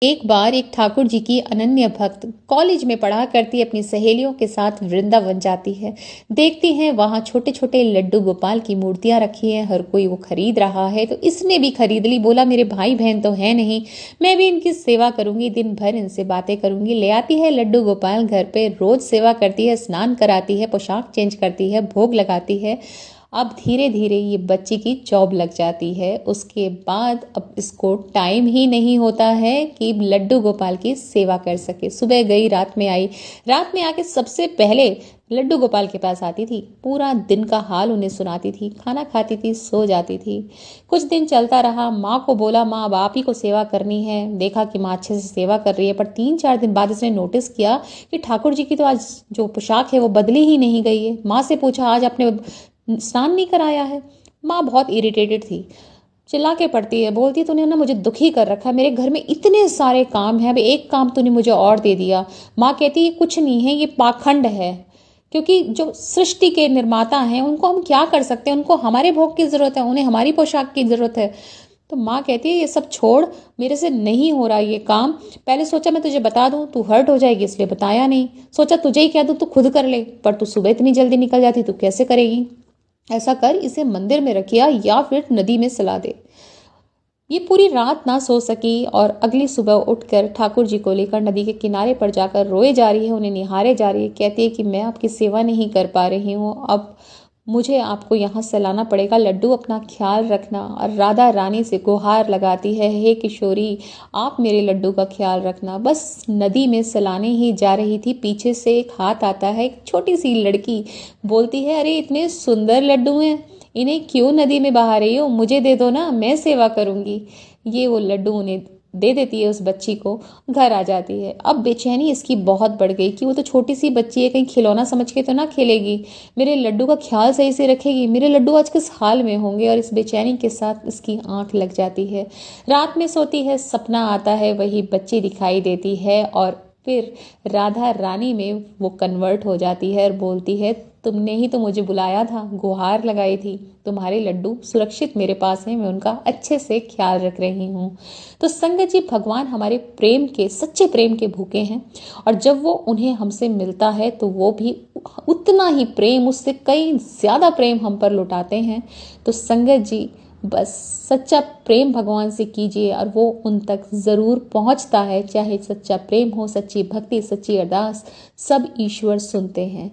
एक बार एक ठाकुर जी की अनन्य भक्त कॉलेज में पढ़ा करती अपनी सहेलियों के साथ वृंदावन जाती है। देखती हैं वहां छोटे छोटे लड्डू गोपाल की मूर्तियां रखी हैं, हर कोई वो खरीद रहा है तो इसने भी खरीद ली। बोला मेरे भाई बहन तो है नहीं, मैं भी इनकी सेवा करूंगी, दिन भर इनसे बातें करूंगी। ले आती है लड्डू गोपाल घर पे, रोज सेवा करती है, स्नान कराती है, पोशाक चेंज करती है, भोग लगाती है। अब धीरे धीरे ये बच्ची की जॉब लग जाती है। उसके बाद अब इसको टाइम ही नहीं होता है कि लड्डू गोपाल की सेवा कर सके। सुबह गई, रात में आई, रात में आके सबसे पहले लड्डू गोपाल के पास आती थी, पूरा दिन का हाल उन्हें सुनाती थी, खाना खाती थी, सो जाती थी। कुछ दिन चलता रहा। माँ को बोला माँ अब आप ही को सेवा करनी है। देखा कि माँ अच्छे से सेवा कर रही है, पर 3-4 दिन बाद इसने नोटिस किया कि ठाकुर जी की तो आज जो पोशाक है वो बदली ही नहीं गई है। माँ से पूछा आज अपने स्नान नहीं कराया है। माँ बहुत इरिटेटेड थी, चिल्ला के पड़ती है, बोलती है तूने ना मुझे दुखी कर रखा है, मेरे घर में इतने सारे काम है, अब एक काम तूने मुझे और दे दिया। माँ कहती है कुछ नहीं है, ये पाखंड है, क्योंकि जो सृष्टि के निर्माता हैं उनको हम क्या कर सकते हैं, उनको हमारे भोग की जरूरत है, उन्हें हमारी पोशाक की जरूरत है। तो माँ कहती है ये सब छोड़, मेरे से नहीं हो रहा ये काम। पहले सोचा मैं तुझे बता दूं, तू हर्ट हो जाएगी इसलिए बताया नहीं। सोचा तुझे ही कह दूं तू खुद कर ले, पर तू सुबह इतनी जल्दी निकल जाती, तू कैसे करेगी। ऐसा कर, इसे मंदिर में रखिया या फिर नदी में सला दे। ये पूरी रात ना सो सकी और अगली सुबह उठकर ठाकुर जी को लेकर नदी के किनारे पर जाकर रोए जा रही है, उन्हें निहारे जा रही है। कहती है कि मैं आपकी सेवा नहीं कर पा रही हूँ, अब मुझे आपको यहाँ से लाना पड़ेगा, लड्डू अपना ख्याल रखना। और राधा रानी से गुहार लगाती है, हे किशोरी आप मेरे लड्डू का ख्याल रखना। बस नदी में सलाने ही जा रही थी, पीछे से एक हाथ आता है, एक छोटी सी लड़की बोलती है अरे इतने सुंदर लड्डू हैं, इन्हें क्यों नदी में बहा रही हो, मुझे दे दो ना, मैं सेवा करूंगी। ये वो लड्डू उन्हें दे देती है उस बच्ची को। घर आ जाती है। अब बेचैनी इसकी बहुत बढ़ गई कि वो तो छोटी सी बच्ची है, कहीं खिलौना समझ के तो ना खेलेगी, मेरे लड्डू का ख्याल सही से रखेगी, मेरे लड्डू आज किस हाल में होंगे। और इस बेचैनी के साथ इसकी आंख लग जाती है। रात में सोती है, सपना आता है, वही बच्ची दिखाई देती है और फिर राधा रानी में वो कन्वर्ट हो जाती है और बोलती है तुमने ही तो मुझे बुलाया था, गुहार लगाई थी, तुम्हारे लड्डू सुरक्षित मेरे पास हैं, मैं उनका अच्छे से ख्याल रख रही हूँ। तो संगत जी, भगवान हमारे प्रेम के, सच्चे प्रेम के भूखे हैं, और जब वो उन्हें हमसे मिलता है तो वो भी उतना ही प्रेम, उससे कई ज्यादा प्रेम हम पर लुटाते हैं। तो संगत जी, बस सच्चा प्रेम भगवान से कीजिए और वो उन तक जरूर पहुंचता है। चाहे सच्चा प्रेम हो, सच्ची भक्ति, सच्ची अरदास, सब ईश्वर सुनते हैं।